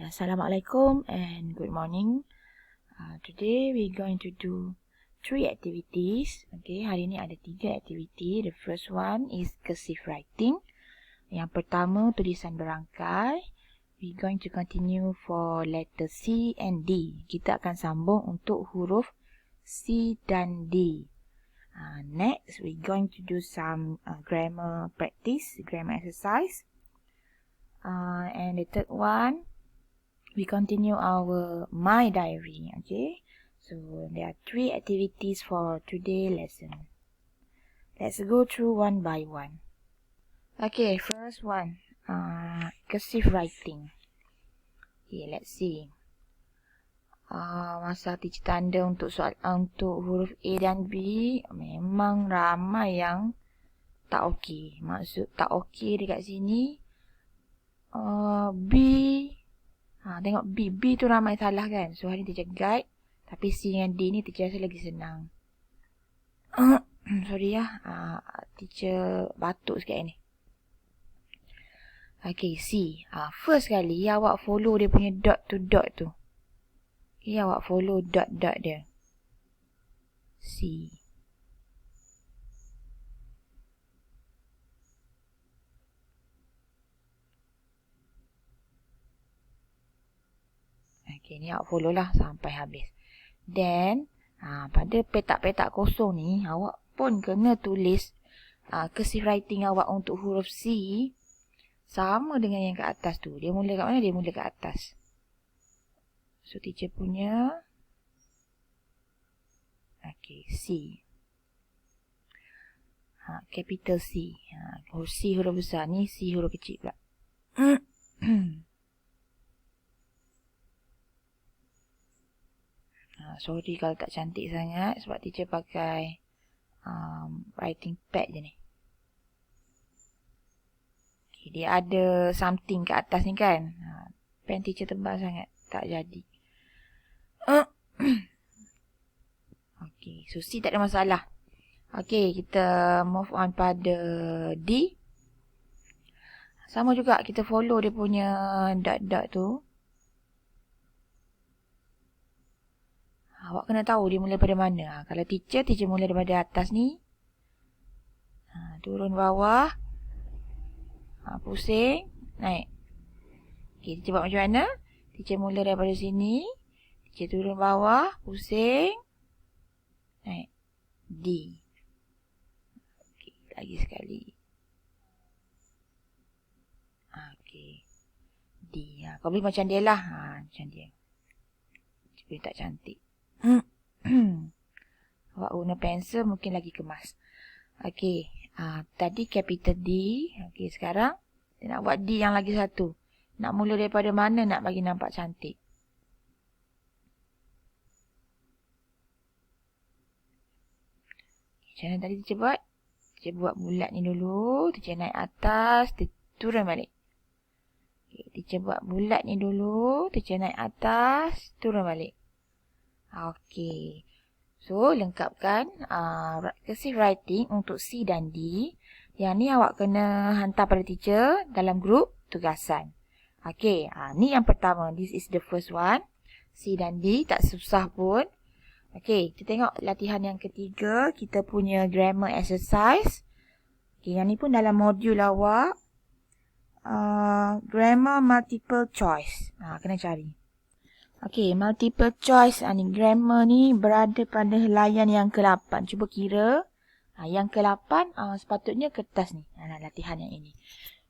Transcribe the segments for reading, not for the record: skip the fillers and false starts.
Assalamualaikum and good morning. Today we're going to do 3 activities. Okay, hari ni ada 3 aktiviti. The first one is cursive writing. Yang pertama tulisan berangkai. We're going to continue for letter C and D. Kita akan sambung untuk huruf C dan D. Next, we're going to do some grammar practice, grammar exercise. And the third one, we continue our my diary. Okay, so there are 3 activities for today lesson. Let's go through one by one. Okay, first one, cursive writing. Okay, let's see. Masa teacher tanda untuk untuk huruf A dan B, memang ramai yang tak okey. Maksud tak okey dekat sini, B. Tengok B tu ramai salah kan. So hari ni teacher guide. Tapi C dengan D ni teacher rasa lagi senang. Sorry ya. Teacher batuk sikit ni. Okay, C. First kali awak follow dia punya dot to dot tu. Okay, awak follow dot dia. C. Okay, ni awak follow lah sampai habis. Then, pada petak-petak kosong ni, awak pun kena tulis cursive writing awak untuk huruf C. Sama dengan yang kat atas tu. Dia mula kat mana? Dia mula kat atas. So, teacher punya. Okay, C. Capital C. Huruf C huruf besar. Ni C huruf kecil pula. Sorry kalau tak cantik sangat sebab teacher pakai writing pad je ni. Okay, dia ada something kat atas ni kan. Pen teacher tebal sangat. Tak jadi. Okay, so C tak ada masalah. Okay, kita move on pada D. Sama juga, kita follow dia punya dot-dot tu. Awak kena tahu dia mula pada mana. Kalau teacher mula daripada atas ni. Turun bawah. Pusing. Naik. Okay, teacher buat macam mana? Teacher mula daripada sini. Teacher turun bawah. Pusing. Naik. D. Okay, lagi sekali. Okay. D. Kau boleh macam dia lah. Macam dia. Tapi tak cantik. Awak guna pensel mungkin lagi kemas. Okay. Tadi capital D. Okay, sekarang dia nak buat D yang lagi satu. Nak mula daripada mana nak bagi nampak cantik? Macam mana tadi teacher buat? Teacher buat bulat ni dulu. Teacher naik atas. Turun balik. Okay, teacher buat bulat ni dulu. Teacher naik atas. Turun balik. Okay. So, lengkapkan cursive writing untuk C dan D. Yang ni awak kena hantar pada teacher dalam grup tugasan. Okay. Ni yang pertama. This is the first one. C dan D. Tak susah pun. Okay. Kita tengok latihan yang ketiga. Kita punya grammar exercise. Okay. Yang ni pun dalam modul awak. Grammar multiple choice. Kena cari. Okay, multiple choice ni grammar ni berada pada helaian yang ke-8. Cuba kira. Yang ke-8 sepatutnya kertas ni. Latihan yang ini.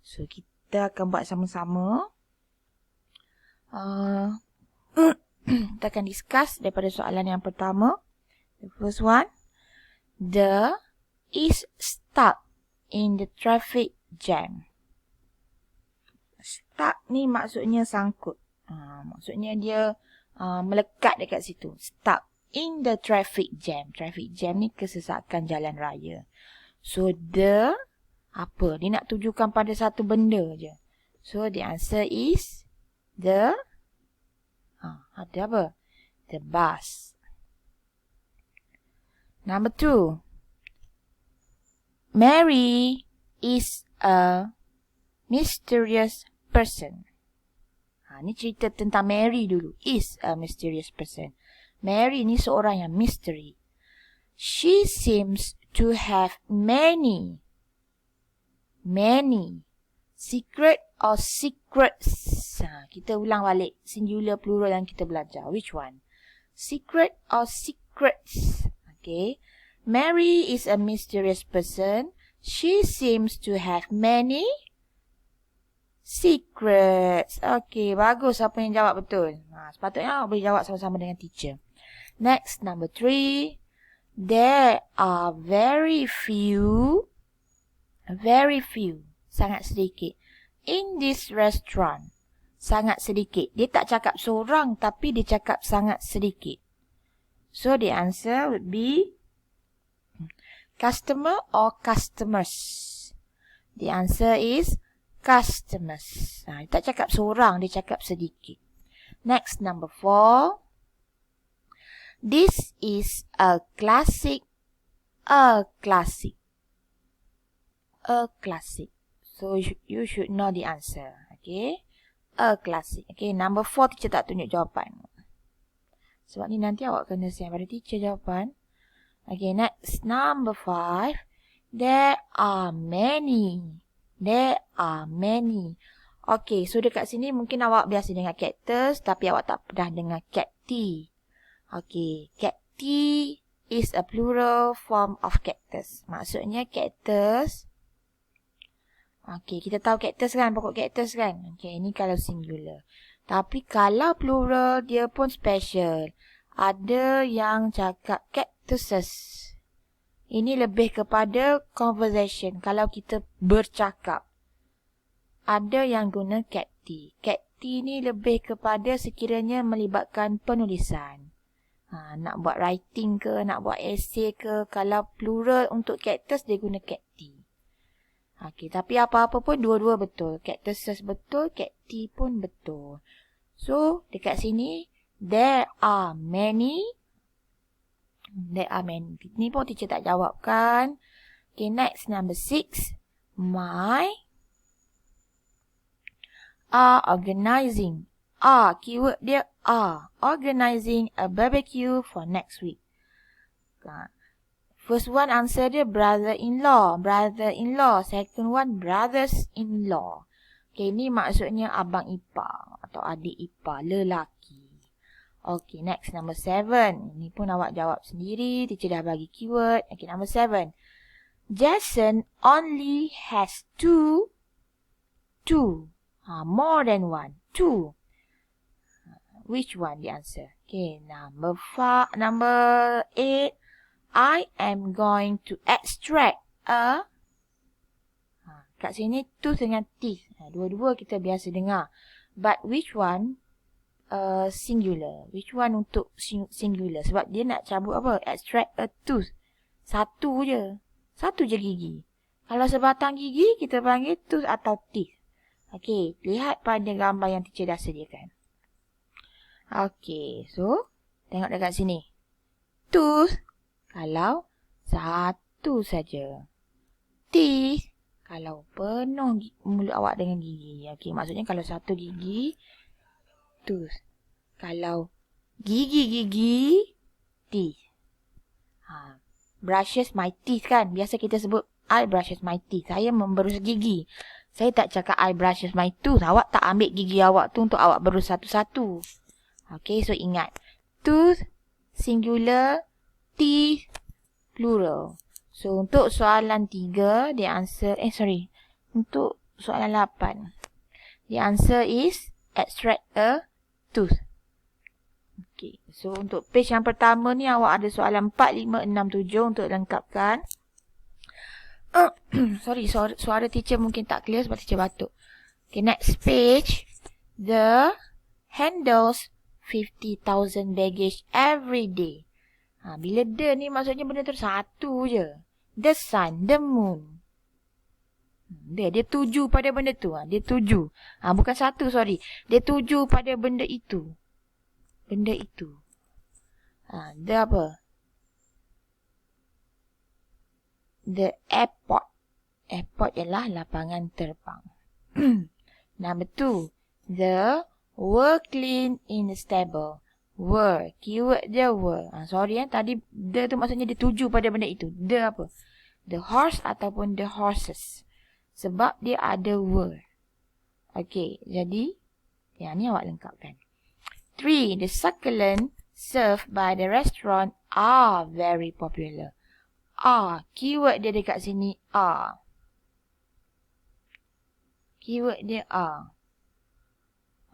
So, kita akan buat sama-sama. Kita akan discuss daripada soalan yang pertama. The first one. The is stuck in the traffic jam. Stuck ni maksudnya sangkut. Maksudnya dia melekat dekat situ. Stuck in the traffic jam. Traffic jam ni kesesakan jalan raya. So, the apa? Dia nak tujukan pada satu benda je. So, the answer is the ada apa? The bus. Number 2. Mary is a mysterious person. Ni cerita tentang Mary dulu. Is a mysterious person. Mary ni seorang yang misteri. She seems to have many secret or secrets. Kita ulang balik singular plural yang kita belajar. Which one? Secret or secrets? Okay. Mary is a mysterious person. She seems to have many secrets. Okay, bagus. Siapa yang jawab betul? Sepatutnya boleh jawab sama-sama dengan teacher. Next, number 3. There are very few, sangat sedikit, in this restaurant. Sangat sedikit. Dia tak cakap seorang, tapi dia cakap sangat sedikit. So, the answer would be customer or customers. The answer is customers. Dia tak cakap seorang, dia cakap sedikit. Next, number 4. This is a classic. A classic. So, you should know the answer. Okay. A classic. Okay, number 4 teacher tak tunjuk jawapan. Sebab ni nanti awak kena send pada teacher jawapan. Okay, next. Number 5. There are many. Okay, so dekat sini mungkin awak biasa dengar cactus, tapi awak tak pernah dengar cacti. Okay, cacti is a plural form of cactus. Maksudnya cactus. Okay, kita tahu cactus kan, pokok cactus kan. Okay, ini kalau singular. Tapi kalau plural, dia pun special. Ada yang cakap cactuses. Ini lebih kepada conversation. Kalau kita bercakap. Ada yang guna cacti. Cacti ni lebih kepada sekiranya melibatkan penulisan. Nak buat writing ke, nak buat essay ke. Kalau plural untuk cactus, dia guna cacti. Okay, tapi apa-apa pun dua-dua betul. Cactuses betul, cacti pun betul. So, dekat sini, there are many. Ni pun teacher tak jawab kan. Okay, next, number 6. My are organizing. Keyword dia are. Organizing a barbecue for next week. First one answer dia brother-in-law. Second one brothers-in-law. Okay, ni maksudnya abang ipar atau adik ipar, lelaki. Okay, next, number 7. Ni pun awak jawab sendiri. Teacher dah bagi keyword. Okay, number 7. Jason only has two. More than one. 2. Which one the answer? Okay, number 8. I am going to extract a. Kat sini tooth dengan teeth. Dua-dua kita biasa dengar. But which one singular? Which one untuk singular? Sebab dia nak cabut apa? Extract a tooth. Satu je gigi. Kalau sebatang gigi, kita panggil tooth atau teeth. Okay, lihat pada gambar yang teacher dah sediakan. Okay, so tengok dekat sini. Tooth kalau satu saja. Teeth kalau penuh mulut awak dengan gigi. Okay, maksudnya kalau satu gigi, tooth. Kalau gigi-gigi, teeth. Brushes my teeth kan. Biasa kita sebut I brushes my teeth. Saya memberus gigi. Saya tak cakap I brushes my tooth. Awak tak ambil gigi awak tu untuk awak berus satu-satu. Okay, so ingat. Tooth, singular, teeth, plural. So, untuk soalan 3, the answer, untuk soalan 8, the answer is extract a tooth. Okay, so untuk page yang pertama ni awak ada soalan 4, 5, 6, 7 untuk lengkapkan. Suara teacher mungkin tak clear sebab teacher batuk. Okay, next page. The handles 50,000 baggage every day. Bila the ni maksudnya benda tu satu je. The sun, the moon. Dia tuju pada benda tu. Dia tuju. Bukan satu, sorry. Dia tuju pada benda itu. The apa? The airport. Airport ialah lapangan terbang. Number 2. The Were clean in the stable. Were. Keyword dia were. Sorry tadi the tu maksudnya dia tuju pada benda itu. The apa? The horse ataupun the horses. Sebab dia ada were. Okay, jadi yang ni awak lengkapkan. 3. The succulent served by the restaurant are very popular. Are. Keyword dia dekat sini are. Keyword dia are.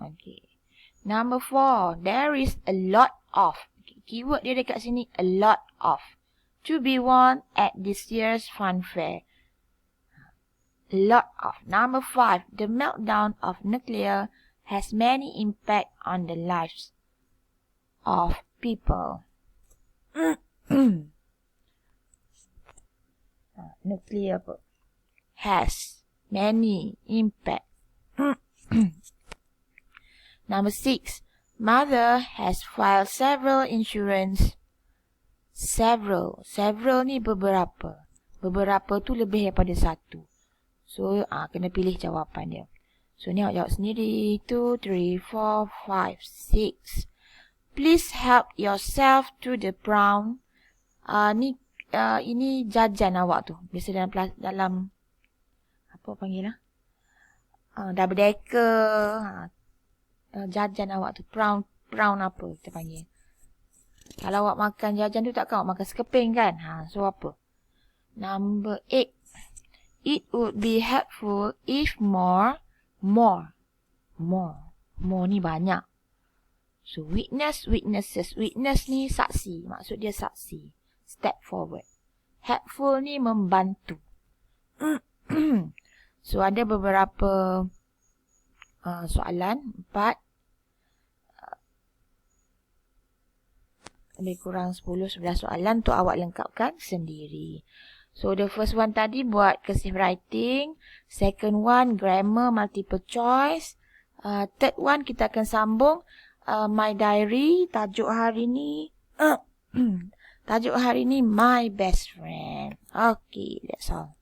Okay. Number 4. There is a lot of. Okay. Keyword dia dekat sini a lot of. To be won at this year's fun fair. A lot of. Number 5. The meltdown of nuclear has many impact on the lives of people. Nuclear has many impact. Number 6. Mother has filed several insurance. Several. Several ni beberapa. Beberapa tu lebih daripada satu. So, kena pilih jawapan dia. So, ni awak jawab sendiri. 2, 3, 4, 5, 6. Please help yourself to the brown. Ini jajan awak tu. Biasa dalam apa panggil lah? Double decker. Jajan awak tu. Brown apa kita panggil. Kalau awak makan jajan tu takkan awak makan sekeping kan? So apa? Number 8. It would be helpful if more ni banyak. So witnesses. Witness ni saksi. Maksud dia saksi. Step forward. Helpful ni membantu. So ada beberapa soalan. 4. Lebih kurang 10-11 soalan tu awak lengkapkan sendiri. So the first one tadi buat cursive writing. Second one grammar multiple choice. Third one kita akan sambung my diary. Tajuk hari ni my best friend. Okay, that's all.